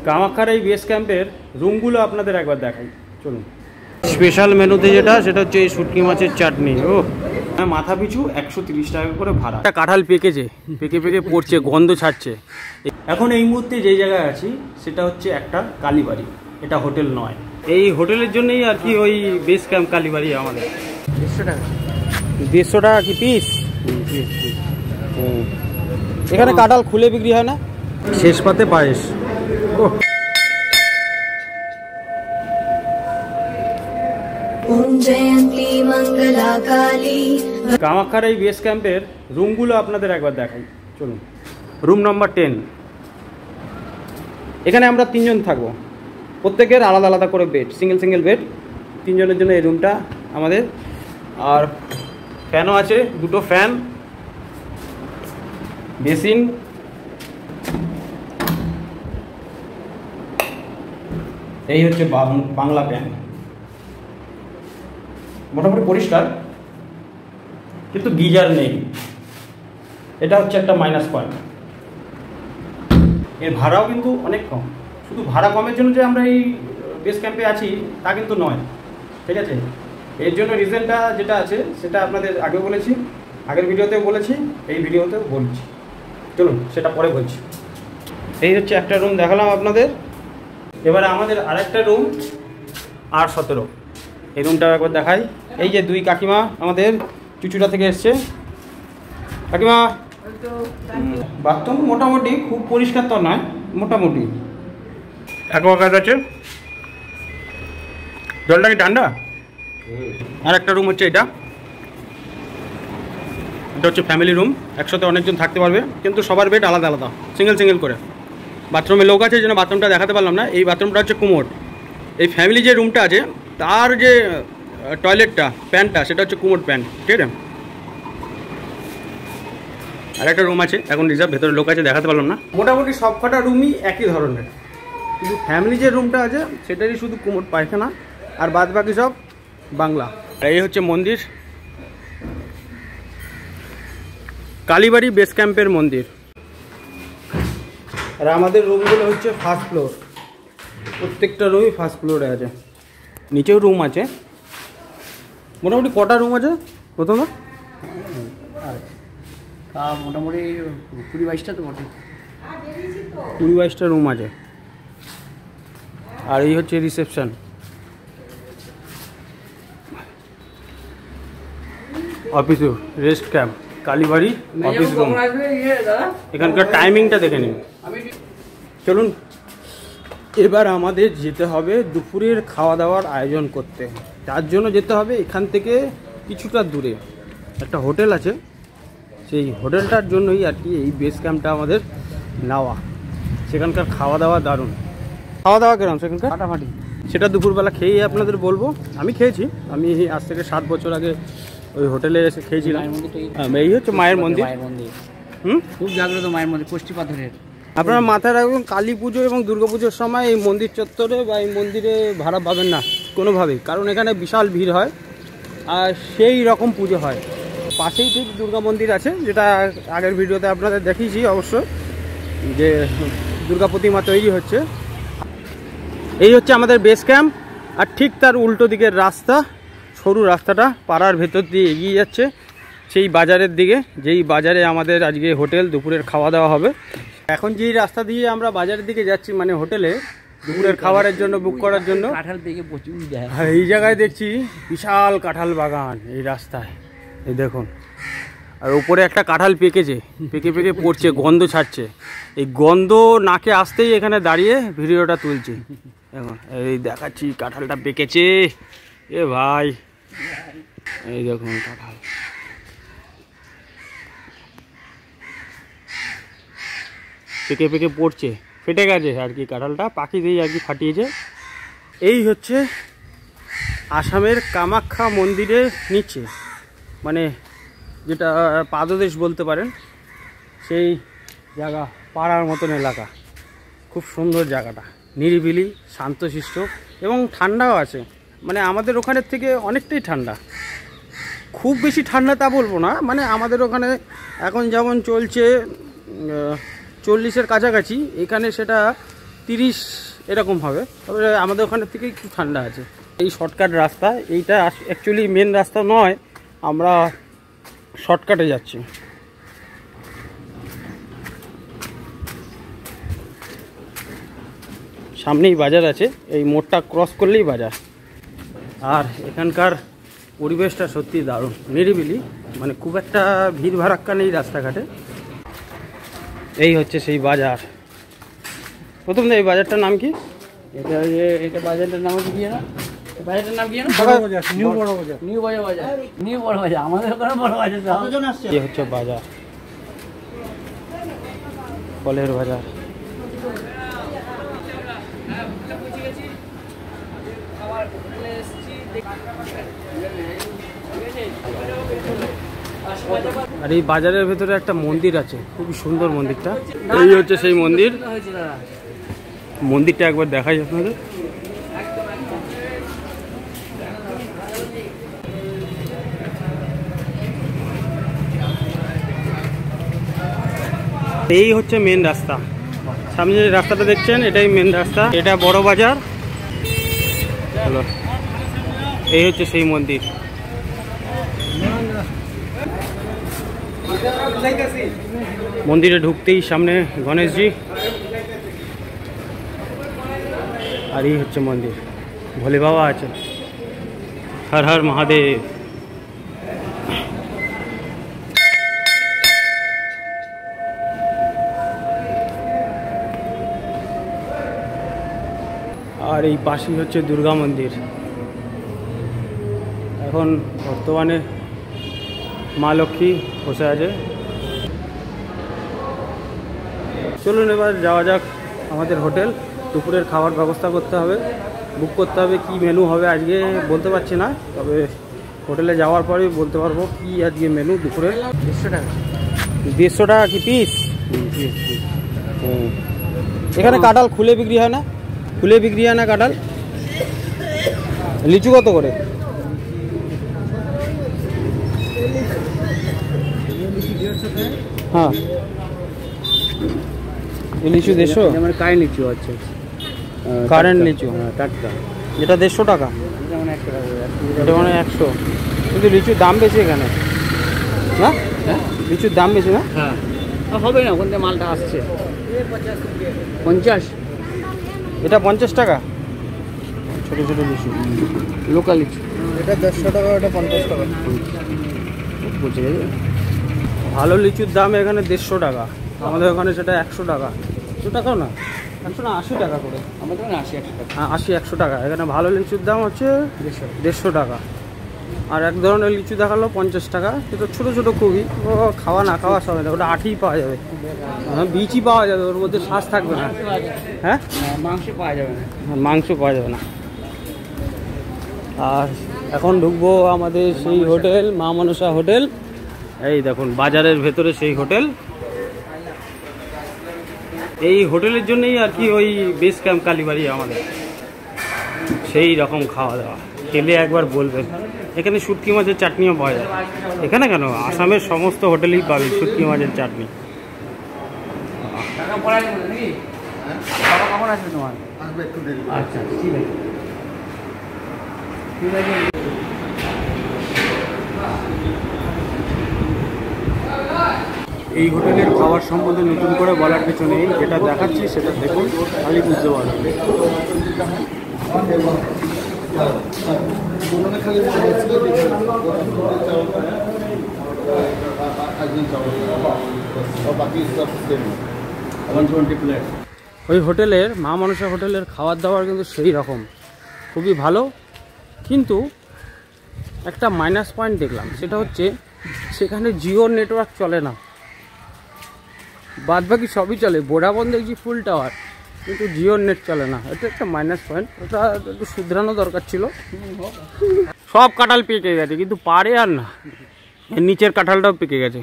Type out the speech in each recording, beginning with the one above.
কামাখ্যার এই বেস ক্যাম্পের রুমগুলো আপনাদের একবার দেখাই, চলুন। স্পেশাল মেনুতে যেটা সেটা হচ্ছে এই শুটকি মাছের চাটনি। ও মাথা পিছু 130 টাকা করে ভাড়া। একটা কাঁঠাল পেকে পড়ছে, গন্ধ ছাড়ছে। এখন এই মুহূর্তে যেই জায়গায় আছি সেটা হচ্ছে একটা কালীবাড়ি, এটা হোটেল নয়। এই হোটেলের জন্যই আর কি ওই বেস ক্যাম্প কালীবাড়ি আমাদের। 150 টাকা, 150 টাকা কি পিস? এখানে কাঁঠাল খুলে বিক্রি হয় না? শেষ পাতে পায়েস। কামাখ্যার এই বেস ক্যাম্পের রুমগুলো আপনাদের একবার দেখাই, চলুন। Room number 10। এখানে আমরা 3 জন থাকবো, প্রত্যেকের আলাদা আলাদা করে বেড, সিঙ্গেল বেড, 3 জনের জন্য এই রুমটা আমাদের। আর ফ্যানও আছে, 2টো ফ্যান, বেসিন, এই হচ্ছে বাংলা প্যান। মোটামুটি পরিষ্কার, কিন্তু গিজার নেই, এটা হচ্ছে একটা মাইনাস পয়েন্ট। এর ভাড়াও কিন্তু অনেক কম। শুধু ভাড়া কমের জন্য যে আমরা এই বেস ক্যাম্পে আছি তা কিন্তু নয়, ঠিক আছে? এর জন্য রিজনটা যেটা আছে সেটা আপনাদের আগেও বলেছি, আগের ভিডিওতেও বলেছি, এই ভিডিওতেও বলছি। চলুন সেটা পরে বলছি। এই হচ্ছে একটা রুম দেখালাম আপনাদের। এবারে আমাদের আরেকটা রুম R17, এই রুমটা একবার দেখাই। এই যে 2 কাকিমা আমাদের চুচুড়া থেকে এসছে। কাকিমা, বাথরুম মোটামুটি খুব পরিষ্কার তো নয়, মোটামুটি অ্যাকোয়াগার্ড আছে। জলটা কি ঠান্ডা? আর একটা রুম হচ্ছে এটা হচ্ছে ফ্যামিলি রুম, একসাথে অনেকজন থাকতে পারবে, কিন্তু সবার বেড আলাদা আলাদা, সিঙ্গেল করে। বাথরুমে লোক আছে, এই জন্য বাথরুমটা দেখাতে পারলাম না। এই বাথরুমটা হচ্ছে কুমোড। এই ফ্যামিলি যে রুমটা আছে তার যে টয়লেটটা, প্যান্টটা, সেটা হচ্ছে কুমোড প্যান্ট, ঠিক আছে? আর একটা রুম আছে এখন রিজার্ভ, ভেতরে লোক আছে, দেখাতে পারলাম না। মোটামুটি সব কটা রুমই একই ধরনের, কিন্তু ফ্যামিলি যে রুমটা আছে সেটারই শুধু কুমোড পায়খানা, আর বাদ বাকি সব বাংলা। এই হচ্ছে মন্দির, কালীবাড়ি বেস ক্যাম্পের মন্দির। আর আমাদের রুমগুলো হচ্ছে ফার্স্ট ফ্লোর, প্রত্যেকটা রুমই ফার্স্ট ফ্লোরে আছে। নিচেও রুম আছে। মোটামুটি কটা রুম আছে প্রথমে? মোটামুটি 20-22টা তো বটে, 20-22টা রুম আছে। আর এই হচ্ছে রিসেপশন। অফিস, রেস্ট ক্যাম্প, কালীবাড়ি অফিস রুম। এখানকার টাইমিংটা দেখে নিন। চলুন এবার আমাদের যেতে হবে দুপুরের খাওয়া দাওয়ার আয়োজন করতে। তার জন্য যেতে হবে এখান থেকে কিছুটা দূরে একটা হোটেল আছে, সেই হোটেলটার জন্যই আর কি এই বেস ক্যাম্পটা আমাদের নেওয়া। সেখানকার খাওয়া দাওয়া দারুণ। খাওয়া দাওয়া কেরম সেখানকার? ফাটাফাটি। সেটা দুপুরবেলা খেয়েই আপনাদের বলবো। আমি খেয়েছি, আমি আজ থেকে 7 বছর আগে ওই হোটেলে এসে খেয়েছিলাম। এই হচ্ছে মায়ের মন্দির। খুব জাগ্রত মায়ের মন্দির, কষ্টি পাথরের। আপনারা মাথায় রাখবেন, কালী পুজো এবং দুর্গা পুজোর সময় এই মন্দির চত্বরে বা এই মন্দিরে ভাড়া পাবেন না কোনোভাবেই, কারণ এখানে বিশাল ভিড় হয় আর সেই রকম পুজো হয়। পাশেই ঠিক দুর্গা মন্দির আছে, যেটা আগের ভিডিওতে আপনাদের দেখিয়েছি অবশ্য, যে দুর্গা প্রতিমা তৈরি হচ্ছে। এই হচ্ছে আমাদের বেস ক্যাম্প, আর ঠিক তার উল্টো দিকের রাস্তা, সরু রাস্তাটা পাড়ার ভেতর দিয়ে এগিয়ে যাচ্ছে সেই বাজারের দিকে, যেই বাজারে আমাদের আজকে হোটেল দুপুরের খাওয়া দাওয়া হবে। এখন যেই রাস্তা দিয়ে আমরা বাজারের দিকে যাচ্ছি, মানে হোটেলে দুপুরের খাবারের জন্য বুক করার জন্য, কাঁঠাল পেকে প্রচুর যায়। এই জায়গায় দেখছি বিশাল কাঁঠাল বাগান এই রাস্তায়, এই দেখুন। আর উপরে একটা কাঁঠাল পেকে পড়ছে, গন্ধ ছাড়ছে। এই গন্ধ নাকে আসতেই এখানে দাঁড়িয়ে ভিডিওটা তুলছি। এখন এই দেখাচ্ছি কাঁঠালটা পেকেছে। এ ভাই, এই দেখুন কাঁঠাল। পেকে পড়ছে, ফেটে গেছে আর কি কাঁঠালটা, পাখি দিয়ে আর কি ফাটিয়েছে। এই হচ্ছে আসামের কামাখ্যা মন্দিরের নিচে, মানে যেটা পাদদেশ বলতে পারেন, সেই জায়গা, পাড়ার মতন এলাকা। খুব সুন্দর জায়গাটা, নিরিবিলি, শান্তশিষ্ট এবং ঠান্ডাও আছে। মানে আমাদের ওখানের থেকে অনেকটাই ঠান্ডা, খুব বেশি ঠান্ডা তা বলবো না। মানে আমাদের ওখানে এখন যেমন চলছে 40-এর কাছাকাছি, এখানে সেটা 30 এরকম হবে, তবে আমাদের ওখানের থেকে একটু ঠান্ডা আছে। এই শর্টকাট রাস্তা, এইটা অ্যাকচুয়ালি মেন রাস্তা নয়, আমরা শর্টকাটে যাচ্ছি। সামনেই বাজার আছে, এই মোড়টা ক্রস করলেই বাজার। আর এখানকার পরিবেশটা সত্যি দারুণ, নিরিবিলি, মানে খুব একটা ভিড় ভাড়াক্কা নেই রাস্তাঘাটে। এই হচ্ছে সেই বাজার। প্রথম এই বাজারটার নাম কি? এটা বাজারটার নাম হচ্ছে কি না, বাজারটার নাম কি না, নিউ বড় বাজার। নিউ বড় বাজার, আমাদের ওখানে বড় বাজার। এই হচ্ছে বাজার, ফলের বাজার। আর এই বাজারের ভেতরে একটা মন্দির আছে, খুবই সুন্দর মন্দিরটা। এই হচ্ছে সেই মন্দির, মন্দিরটা একবার দেখাই আপনাদের। এই হচ্ছে মেন রাস্তা, সামনে যে রাস্তাটা দেখছেন এটাই মেন রাস্তা, এটা বড় বাজার। হ্যালো, এই হচ্ছে সেই মন্দির। মন্দিরে ঢুকতেই সামনে গণেশজি, আর এই হচ্ছে মন্দির, ভোলে বাবা আছে। হর হর মহাদেব। আর এই পাশেই হচ্ছে দুর্গা মন্দির। এখন বর্তমানে মা লক্ষ্মী বসে আছে। চলুন এবার যাওয়া যাক আমাদের হোটেল। দুপুরের খাবার ব্যবস্থা করতে হবে, বুক করতে হবে। কি মেনু হবে আজকে বলতে পারছি না, তবে হোটেলে যাওয়ার পরে বলতে পারবো কি আজকে মেনু দুপুরে। 150 টাকা। 150 টাকা কি পিস? এখানে কাঁঠাল খুলে বিক্রি হয় না? খুলে বিক্রি হয় না কাঁঠাল? লিচু কত করে? হ্যাঁ, লিচু 150। মানে কারেন্ট লিচু আছে, কারেন্ট লিচু টাটকা, যেটা 150 টাকা, যেমন 100 টাকা, এটা মানে 100। কিন্তু লিচুর দাম বেশি এখানে না? হ্যাঁ লিচুর দাম বেশি না? হ্যাঁ হবে না, ওখান থেকে মালটা আসছে। 50, এটা 50 টাকা। ছোটো ছোটো লিচু, লোকাল লিচু। এটা 150 টাকা, এটা 50 টাকা। বুঝে গেছে। ভালো লিচুর দাম এখানে 150 টাকা, আমাদের ওখানে সেটা 100 টাকা। 100 টাকাও না, 100 না, 80 টাকা করে। আমাদের ওখানে 80, 100 টাকা। হ্যাঁ, 80, 100 টাকা। এখানে ভালো লিচুর দাম হচ্ছে 150 টাকা। আর এক ধরনের লিচু দেখালো 50 টাকা, সেটা ছোটো ছোটো খুবই, ও খাওয়া না খাওয়া সবাই, ওটা আঠিই পাওয়া যাবে, বীজই পাওয়া যাবে, ওর মধ্যে শ্বাস থাকবে না। হ্যাঁ, মাংস পাওয়া যাবে না, মাংস পাওয়া যাবে না। আর এখন ঢুকবো আমাদের সেই হোটেল, মা মনসা হোটেল। এই দেখুন বাজারের ভেতরে সেই হোটেল। এই হোটেলের জন্যই আর কি ওই বেস ক্যাম্প কালীবাড়ি আমাদের। সেই রকম খাওয়া দাওয়া, খেলে একবার বলবেন। এখানে শুটকি মাছের চাটনিও পাওয়া যায়। এখানে কেন, আসামের সমস্ত হোটেলেই পাবে শুটকি মাছের চাটনি। টাকা পড়া যাবে নাকি? টাকা কেমন আসবে তোমার? আচ্ছা ঠিক আছে, ঠিক আছে। এই হোটেলের খাবার সম্বন্ধে নতুন করে বলার কিছু নেই, যেটা দেখাচ্ছি সেটা দেখুন, খালি বুঝতে পারবেন। ওই হোটেলের, মা মনসা হোটেলের খাবার দাবার কিন্তু সেই রকম, খুবই ভালো। কিন্তু একটা মাইনাস পয়েন্ট দেখলাম, সেটা হচ্ছে সেখানে জিও নেটওয়ার্ক চলে না, বাদ বাকি সবই চলে। ভোডাফোন দেখছি ফুল টাওয়ার, কিন্তু জিওর নেট চলে না। এটা একটা মাইনাস পয়েন্ট, ওটা একটু শুধরানো দরকার ছিল। সব কাঁঠাল পেকে গেছে, কিন্তু পারে আর না, এর নিচের কাঁঠালটাও পেকে গেছে।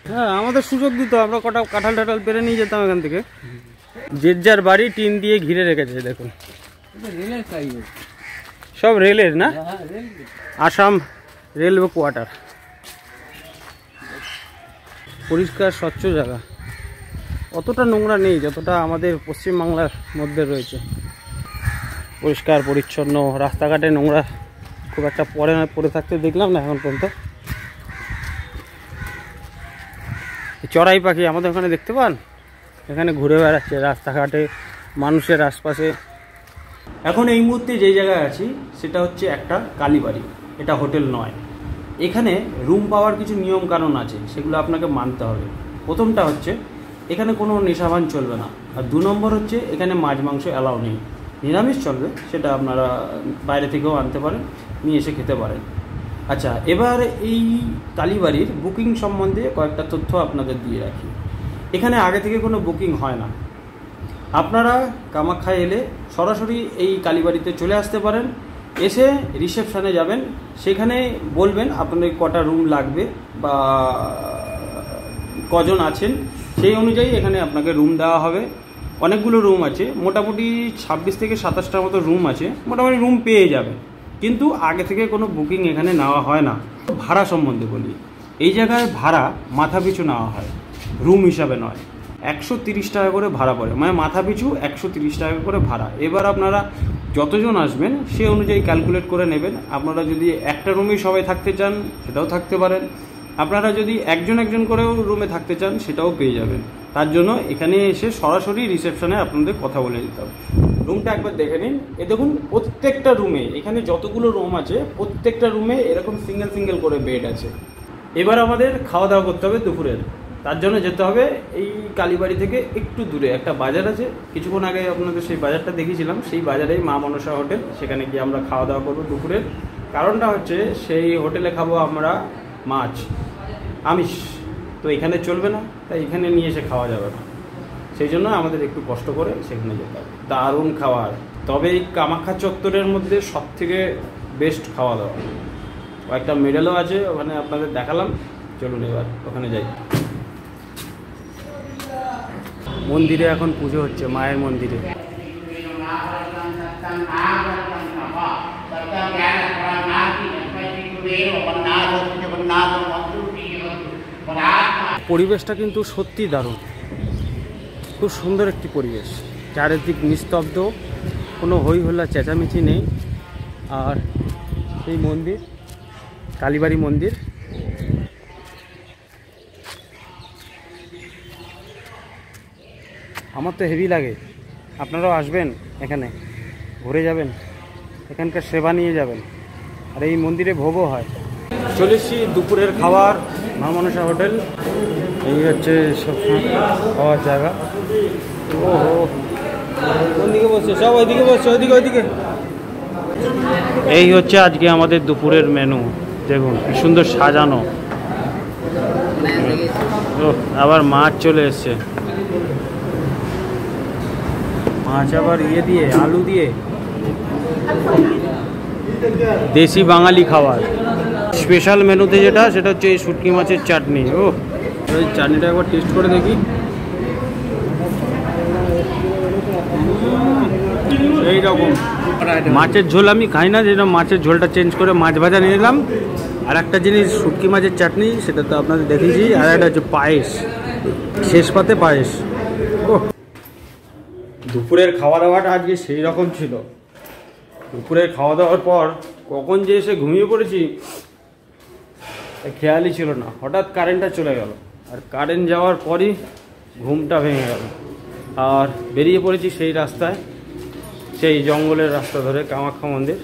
হ্যাঁ, আমাদের সুযোগ দিত, আমরা কটা কাঁঠাল টাঠাল পেরে নিয়ে যেতাম এখান থেকে। যে যার বাড়ি টিন দিয়ে ঘিরে রেখেছে দেখুন, সব রেলের না, আসাম রেলওয়ে কোয়ার্টার। পরিষ্কার স্বচ্ছ জায়গা, অতটা নোংরা নেই যতটা আমাদের পশ্চিমবাংলার মধ্যে রয়েছে। পরিষ্কার পরিচ্ছন্ন, রাস্তাঘাটে নোংরা খুব একটা পড়ে থাকতে দেখলাম না এখন পর্যন্ত। চড়াই পাখি আমাদের ওখানে দেখতে পান, এখানে ঘুরে বেড়াচ্ছে রাস্তাঘাটে, মানুষের আশপাশে। এখন এই মুহূর্তে যে জায়গায় আছি সেটা হচ্ছে একটা কালীবাড়ি, এটা হোটেল নয়। এখানে রুম পাওয়ার কিছু নিয়ম কানুন আছে, সেগুলো আপনাকে মানতে হবে। প্রথমটা হচ্ছে এখানে কোনো নেশাভান চলবে না, আর 2 নম্বর হচ্ছে এখানে মাছ মাংস অ্যালাউ নেই। নিরামিষ চলবে, সেটা আপনারা বাইরে থেকেও আনতে পারেন, নিয়ে এসে খেতে পারেন। আচ্ছা, এবার এই কালীবাড়ির বুকিং সম্বন্ধে কয়েকটা তথ্য আপনাদের দিয়ে রাখি। এখানে আগে থেকে কোনো বুকিং হয় না। আপনারা কামাখ্যায় এলে সরাসরি এই কালীবাড়িতে চলে আসতে পারেন, এসে রিসেপশানে যাবেন, সেখানে বলবেন আপনাদের কটা রুম লাগবে বা কজন আছেন, সেই অনুযায়ী এখানে আপনাকে রুম দেওয়া হবে। অনেকগুলো রুম আছে, মোটামুটি 26 থেকে 27টার মতো রুম আছে, মোটামুটি রুম পেয়ে যাবেন। কিন্তু আগে থেকে কোনো বুকিং এখানে নেওয়া হয় না। ভাড়া সম্বন্ধে বলি, এই জায়গায় ভাড়া মাথা পিছু নেওয়া হয়, রুম হিসাবে নয়। 130 টাকা করে ভাড়া পড়ে, মানে মাথা পিছু 130 টাকা করে ভাড়া। এবার আপনারা যতজন আসবেন সে অনুযায়ী ক্যালকুলেট করে নেবেন। আপনারা যদি একটা রুমেই সবাই থাকতে চান সেটাও থাকতে পারেন, আপনারা যদি একজন একজন করেও রুমে থাকতে চান সেটাও পেয়ে যাবেন। তার জন্য এখানে এসে সরাসরি রিসেপশনে আপনাদের কথা বলে দিতে হবে। রুমটা একবার দেখে নিন। দেখুন, প্রত্যেকটা রুমে, এখানে যতগুলো রুম আছে প্রত্যেকটা রুমে এরকম সিঙ্গেল সিঙ্গেল করে বেড আছে। এবার আমাদের খাওয়া দাওয়া করতে হবে দুপুরের। তার জন্য যেতে হবে এই কালীবাড়ি থেকে একটু দূরে একটা বাজার আছে, কিছুক্ষণ আগে আপনাদের সেই বাজারটা দেখিয়েছিলাম, সেই বাজারেই মা মনসা হোটেল, সেখানে গিয়ে আমরা খাওয়া দাওয়া করবো দুপুরের। কারণটা হচ্ছে সেই হোটেলে খাবো আমরা মাছ, আমিষ তো এখানে চলবে না, তাই এখানে নিয়ে এসে খাওয়া যাবে না, সেই জন্য আমাদের একটু কষ্ট করে সেখানে যেতে হবে। দারুণ খাবার, তবে এই কামাখ্যা চত্বরের মধ্যে সবথেকে বেস্ট খাওয়া দাওয়া। কয়েকটা মেডেলও আছে ওখানে, আপনাদের দেখালাম। চলুন এবার ওখানে যাই। মন্দিরে এখন পুজো হচ্ছে, মায়ের মন্দিরে। পরিবেশটা কিন্তু সত্যি দারুণ, খুব সুন্দর একটি পরিবেশ। চারিদিক নিস্তব্ধ, কোনো হই হল্লা চেঁচামেচি নেই। আর সেই মন্দির, কালীবাড়ি মন্দির, আমার তো হেভি লাগে। আপনারাও আসবেন, এখানে ঘুরে যাবেন, এখানকার সেবা নিয়ে যাবেন। আর এই মন্দিরে ভোগও হয়। চলে এসেছি দুপুরের খাবার, মা মনসা হোটেল। এই হচ্ছে সবসময় খাওয়ার জায়গা। ও হো, কোন দিকে বসছে? সব ওইদিকে বসছে, ওইদিকে। এই হচ্ছে আজকে আমাদের দুপুরের মেনু। দেখুন কি সুন্দর সাজানো। ও, আবার মাছ চলে এসছে, মাছ আবার দিয়ে আলু দিয়ে, দেশি বাঙালি খাবার। স্পেশাল মেনুতে যেটা, সেটা হচ্ছে এই শুটকি মাছের চাটনি। ও, ওই চাটনিটা একবার টেস্ট করে দেখি। এই রকম মাছের ঝোল আমি খাই না, যেটা মাছের ঝোলটা চেঞ্জ করে মাছ ভাজা নিয়ে নিলাম। আর একটা জিনিস শুটকি মাছের চাটনি, সেটা তো আপনাদের দেখেছি। আর একটা হচ্ছে পায়েস, শেষ পাতে পায়েস। ও, দুপুরের খাওয়া দাওয়াটা আজকে সেই রকম ছিল। দুপুরের খাওয়া দাওয়ার পর কখন যে এসে ঘুমিয়ে পড়েছি খেয়ালই ছিল না। হঠাৎ কারেন্টটা চলে গেল, আর কারেন্ট যাওয়ার পরই ঘুমটা ভেঙে গেল। আর বেরিয়ে পড়েছি সেই রাস্তায়, সেই জঙ্গলের রাস্তা ধরে কামাখ্যা মন্দির।